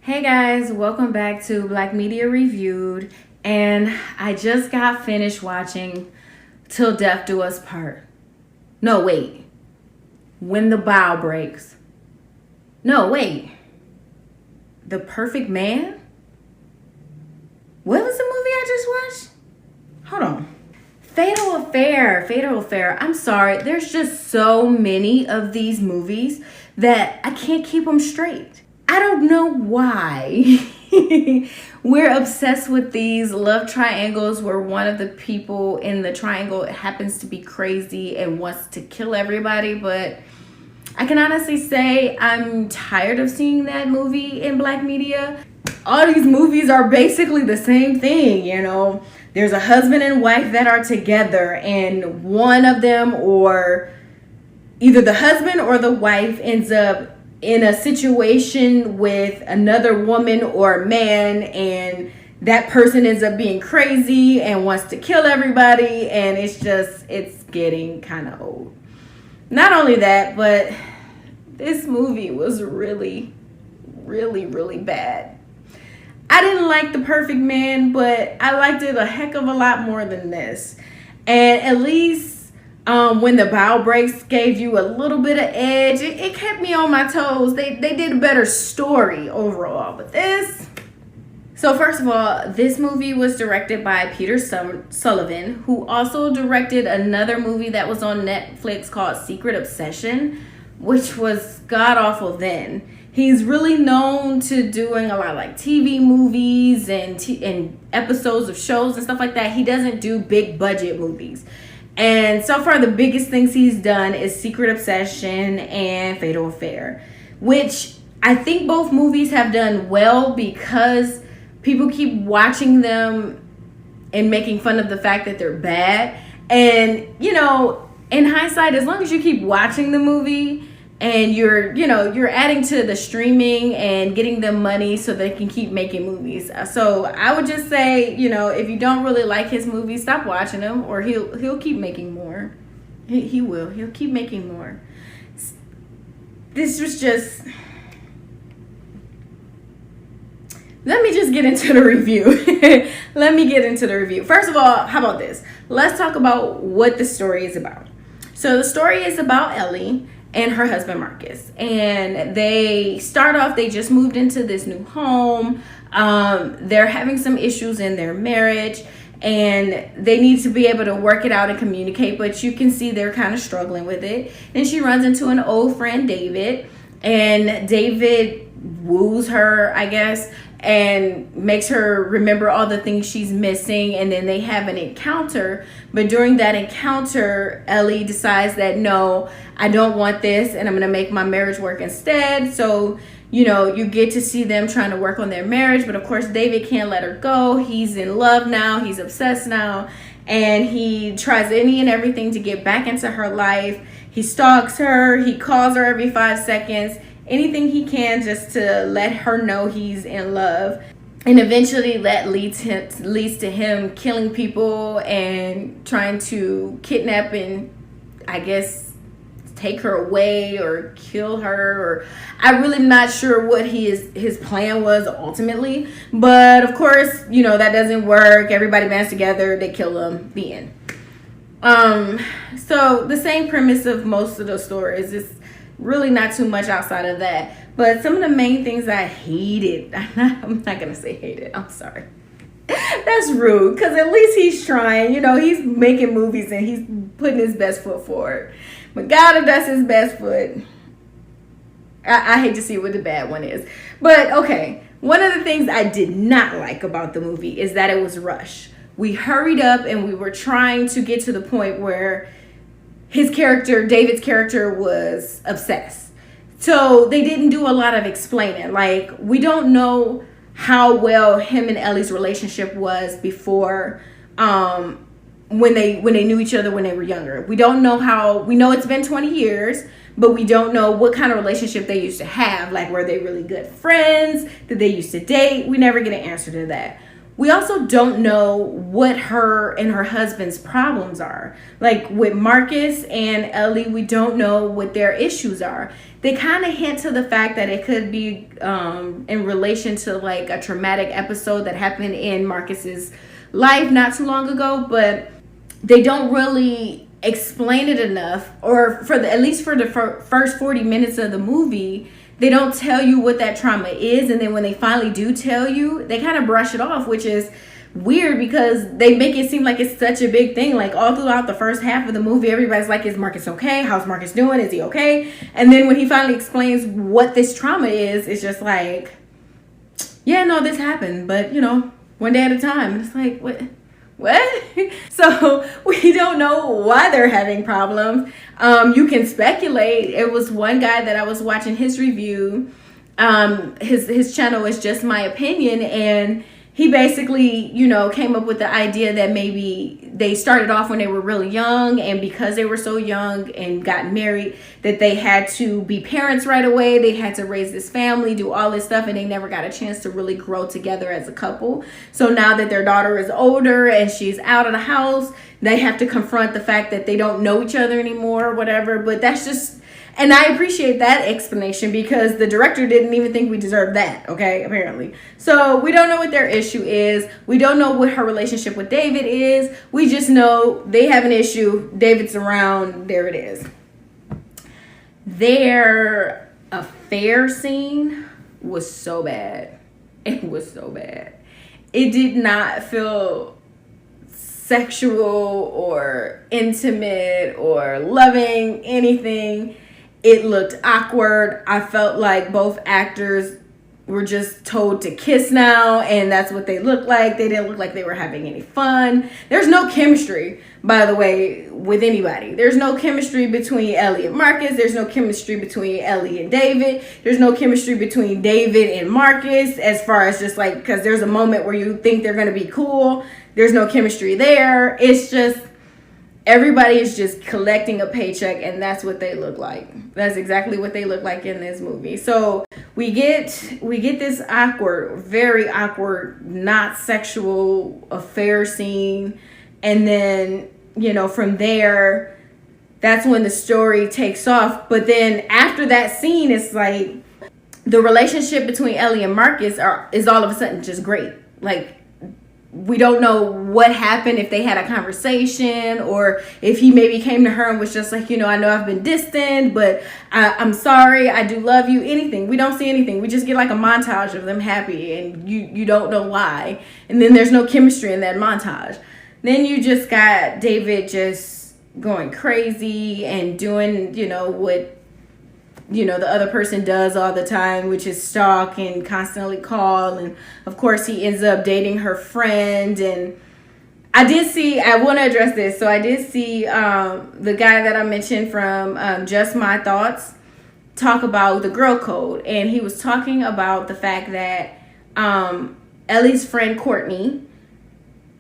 Hey guys, welcome back to Black Media Reviewed. And I just got finished watching Till Death Do Us Part. No, wait. When the Bow Breaks. No, wait. The Perfect Man? What was the movie I just watched? Hold on. Fatal Affair. I'm sorry. There's just so many of these movies that I can't keep them straight. I don't know why we're obsessed with these love triangles where one of the people in the triangle happens to be crazy and wants to kill everybody. But I can honestly say I'm tired of seeing that movie in Black media. All these movies are basically the same thing, you know. There's a husband and wife that are together, and one of them, or either the husband or the wife, ends up in a situation with another woman or man, and that person ends up being crazy and wants to kill everybody, and it's getting kind of old. Not only that, but this movie was really bad. I didn't like The Perfect Man, but I liked it a heck of a lot more than this. And at least When the Bow Breaks gave you a little bit of edge. It kept me on my toes. They did a better story overall. But this... So first of all, this movie was directed by Peter Sullivan, who also directed another movie that was on Netflix called Secret Obsession, which was god-awful then. He's really known to doing a lot of like TV movies and episodes of shows and stuff like that. He doesn't do big budget movies. And so far, the biggest things he's done is Secret Obsession and Fatal Affair, which I think both movies have done well because people keep watching them and making fun of the fact that they're bad. And, you know, in hindsight, as long as you keep watching the movie and you're adding to the streaming and getting them money so they can keep making movies. So I would just say, you know, if you don't really like his movies, stop watching them, or he'll keep making more. He will. He'll keep making more. This was just... Let me just get into the review. First of all, how about this? Let's talk about what the story is about. So the story is about Ellie and her husband Marcus, and they just moved into this new home. They're having some issues in their marriage, and they need to be able to work it out and communicate, but you can see they're kind of struggling with it. Then she runs into an old friend, David, and David woos her, I guess, and makes her remember all the things she's missing. And then they have an encounter, but during that encounter, Ellie decides that no, I don't want this, and I'm gonna make my marriage work instead. So, you know, you get to see them trying to work on their marriage, but of course David can't let her go. He's in love now, he's obsessed now, and he tries any and everything to get back into her life. He stalks her, he calls her every 5 seconds, anything he can just to let her know he's in love. And eventually that leads to him killing people and trying to kidnap and, I guess, take her away or kill her. Or I'm really not sure what his plan was ultimately. But of course, you know, that doesn't work. Everybody bands together, they kill him, the end. So the same premise of most of the stories is really not too much outside of that. But some of the main things I hated, I'm not gonna say hated, I'm sorry. That's rude, because at least he's trying, you know, he's making movies and he's putting his best foot forward. But God, if that's his best foot, I hate to see what the bad one is. But okay, one of the things I did not like about the movie is that it was rushed. We hurried up and we were trying to get to the point where David's character, was obsessed. So they didn't do a lot of explaining. Like, we don't know how well him and Ellie's relationship was before, when they knew each other when they were younger. We don't know we know it's been 20 years, but we don't know what kind of relationship they used to have. Like, were they really good friends? Did they used to date? We never get an answer to that. we also don't know what her and her husband's problems are. Like with Marcus and Ellie, we don't know what their issues are. They kind of hint to the fact that it could be in relation to like a traumatic episode that happened in Marcus's life not too long ago, but they don't really explain it enough, or for the at least for the first 40 minutes of the movie, they don't tell you what that trauma is. And then when they finally do tell you, they kind of brush it off, which is weird because they make it seem like it's such a big thing. Like all throughout the first half of the movie, everybody's like, is Marcus okay? How's Marcus doing? Is he okay? And then when he finally explains what this trauma is, it's just like, yeah, no, this happened, but you know, one day at a time. And it's like, what? So we don't know why they're having problems. You can speculate. It was one guy that I was watching his review. His channel is Just My Opinion, and he basically, you know, came up with the idea that maybe they started off when they were really young, and because they were so young and got married, that they had to be parents right away. They had to raise this family, do all this stuff, and they never got a chance to really grow together as a couple. So now that their daughter is older and she's out of the house, they have to confront the fact that they don't know each other anymore or whatever. But that's just... And I appreciate that explanation because the director didn't even think we deserved that, okay, apparently. So we don't know what their issue is. We don't know what her relationship with David is. We just know they have an issue. David's around. There it is. Their affair scene was so bad. It was so bad. It did not feel sexual or intimate or loving, anything. It looked awkward. I felt like both actors were just told to kiss now, and that's what they looked like. They didn't look like they were having any fun. There's no chemistry, by the way, with anybody. There's no chemistry between Ellie and Marcus. There's no chemistry between Ellie and David. There's no chemistry between David and Marcus, as far as just like, because there's a moment where you think they're going to be cool. There's no chemistry there. It's just... everybody is just collecting a paycheck, and that's what they look like. That's exactly what they look like in this movie. So we get this awkward, very awkward, not sexual affair scene. And then, you know, from there, that's when the story takes off. But then after that scene, it's like the relationship between Ellie and Marcus is all of a sudden just great. Like, we don't know what happened, if they had a conversation or if he maybe came to her and was just like, you know, I know I've been distant, but I'm sorry, I do love you, anything. We don't see anything. We just get like a montage of them happy, and you don't know why. And then there's no chemistry in that montage. Then you just got David just going crazy and doing, you know, what, you know, the other person does all the time, which is stalk and constantly call. And of course he ends up dating her friend. And I want to address this. So I did see the guy that I mentioned from Just My Thoughts talk about the girl code. And he was talking about the fact that Ellie's friend Courtney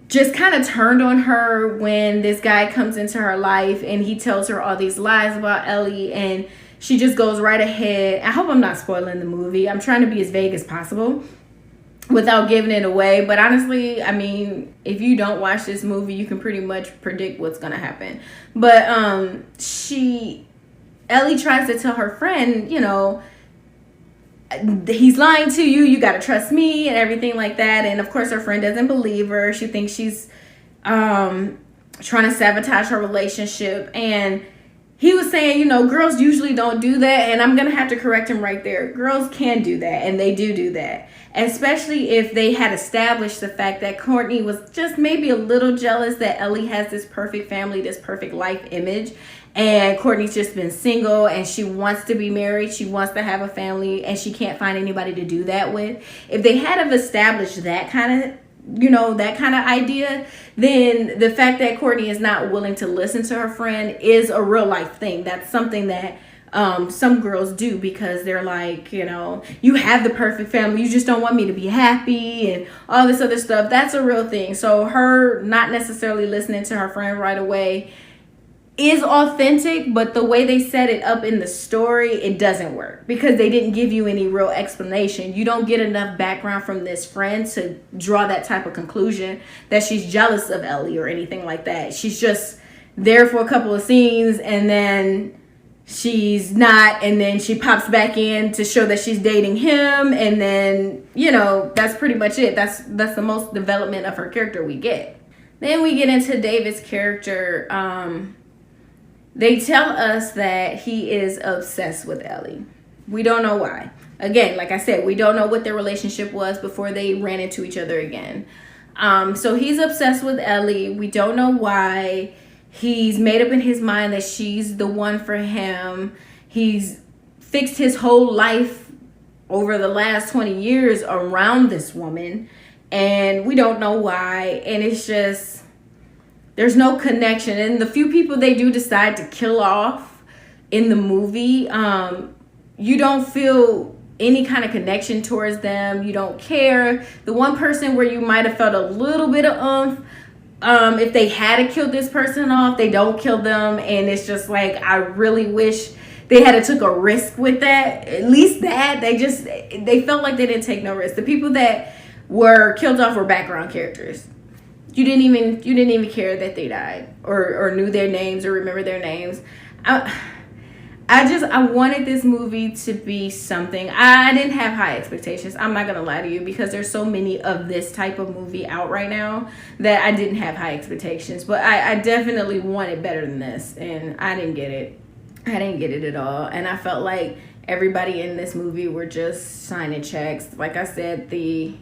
just kind of turned on her when this guy comes into her life and he tells her all these lies about Ellie, and she just goes right ahead. I hope I'm not spoiling the movie. I'm trying to be as vague as possible without giving it away. But honestly, I mean, if you don't watch this movie, you can pretty much predict what's going to happen. But Ellie tries to tell her friend, you know, he's lying to you. You got to trust me and everything like that. And of course, her friend doesn't believe her. She thinks she's trying to sabotage her relationship. And he was saying, you know, girls usually don't do that. And I'm going to have to correct him right there. Girls can do that, and they do that. Especially if they had established the fact that Courtney was just maybe a little jealous that Ellie has this perfect family, this perfect life image. And Courtney's just been single, and she wants to be married. She wants to have a family, and she can't find anybody to do that with. If they had have established that kind of, you know, that kind of idea, then the fact that Courtney is not willing to listen to her friend is a real life thing. That's something that some girls do, because they're like, you know, you have the perfect family, you just don't want me to be happy and all this other stuff. That's a real thing. So her not necessarily listening to her friend right away is authentic, but the way they set it up in the story, it doesn't work because they didn't give you any real explanation. You don't get enough background from this friend to draw that type of conclusion that she's jealous of Ellie or anything like that. She's just there for a couple of scenes and then she's not, and then she pops back in to show that she's dating him, and then, you know, that's pretty much it. That's the most development of her character we get. Then we get into David's character. They tell us that he is obsessed with Ellie. We don't know why. Again, like I said, we don't know what their relationship was before they ran into each other again. So he's obsessed with Ellie. We don't know why. He's made up in his mind that she's the one for him. He's fixed his whole life over the last 20 years around this woman. And we don't know why. And it's just, there's no connection. And the few people they do decide to kill off in the movie, you don't feel any kind of connection towards them. You don't care. The one person where you might have felt a little bit of if they had to kill this person off, they don't kill them. And it's just like, I really wish they had to took a risk with that. At least that. They felt like they didn't take no risk. The people that were killed off were background characters. You didn't even care that they died or knew their names or remember their names. I wanted this movie to be something. I didn't have high expectations. I'm not going to lie to you, because there's so many of this type of movie out right now that I didn't have high expectations. But I definitely wanted better than this, and I didn't get it. I didn't get it at all. And I felt like everybody in this movie were just signing checks. Like I said, the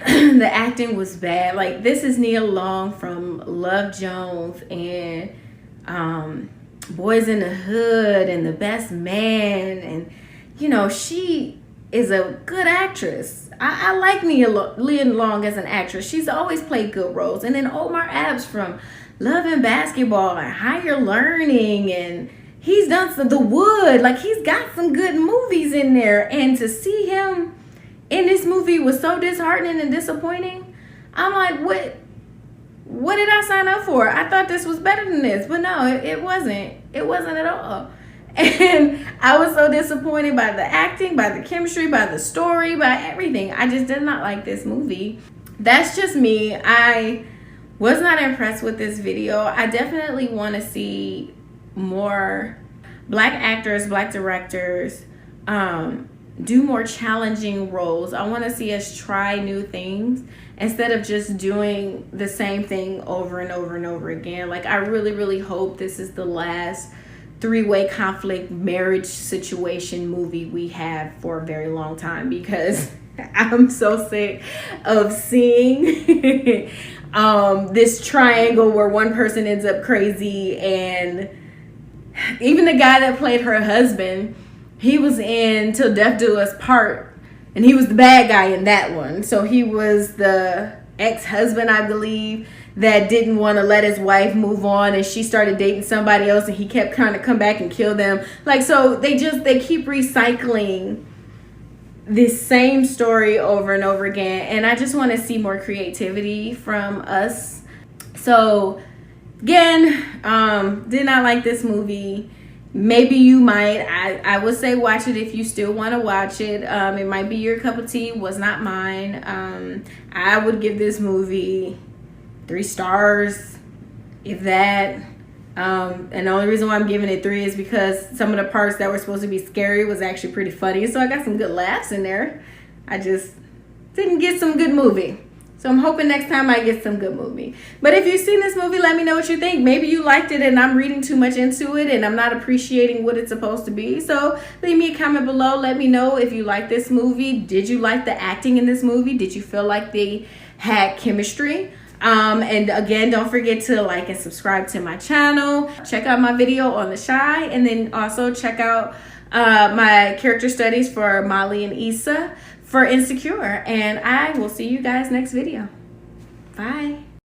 acting was bad. Like, this is Nia Long from Love Jones and Boys in the Hood and The Best Man, and you know, she is a good actress. I like Nia Long as an actress. She's always played good roles. And then Omar Epps from Love and Basketball and Higher Learning, and he's done The Wood. Like, he's got some good movies in there, and to see him in this movie was so disheartening and disappointing. I'm like, what did I sign up for? I thought this was better than this. But no, it wasn't. It wasn't at all. And I was so disappointed by the acting, by the chemistry, by the story, by everything. I just did not like this movie. That's just me. I was not impressed with this video. I definitely want to see more Black actors, Black directors, do more challenging roles. I want to see us try new things instead of just doing the same thing over and over and over again. Like, I really, really hope this is the last three-way conflict marriage situation movie we have for a very long time, because I'm so sick of seeing this triangle where one person ends up crazy. And even the guy that played her husband, he was in Till Death Do Us Part, and he was the bad guy in that one. So he was the ex-husband, I believe, that didn't want to let his wife move on, and she started dating somebody else, and he kept trying to come back and kill them. Like, so they keep recycling this same story over and over again, and I just want to see more creativity from us. So again, did not like this movie. Maybe you might. I would say watch it if you still want to watch it. It might be your cup of tea. Was not mine. I would give this movie 3 stars, if that. And the only reason why I'm giving it 3 is because some of the parts that were supposed to be scary was actually pretty funny. So I got some good laughs in there. I just didn't get some good movie. So I'm hoping next time I get some good movie. But if you've seen this movie, let me know what you think. Maybe you liked it and I'm reading too much into it and I'm not appreciating what it's supposed to be. So leave me a comment below. Let me know if you like this movie. Did you like the acting in this movie? Did you feel like they had chemistry? And again, don't forget to like and subscribe to my channel. Check out my video on The Chi, and then also check out my character studies for Molly and Issa for Insecure. And I will see you guys next video. Bye.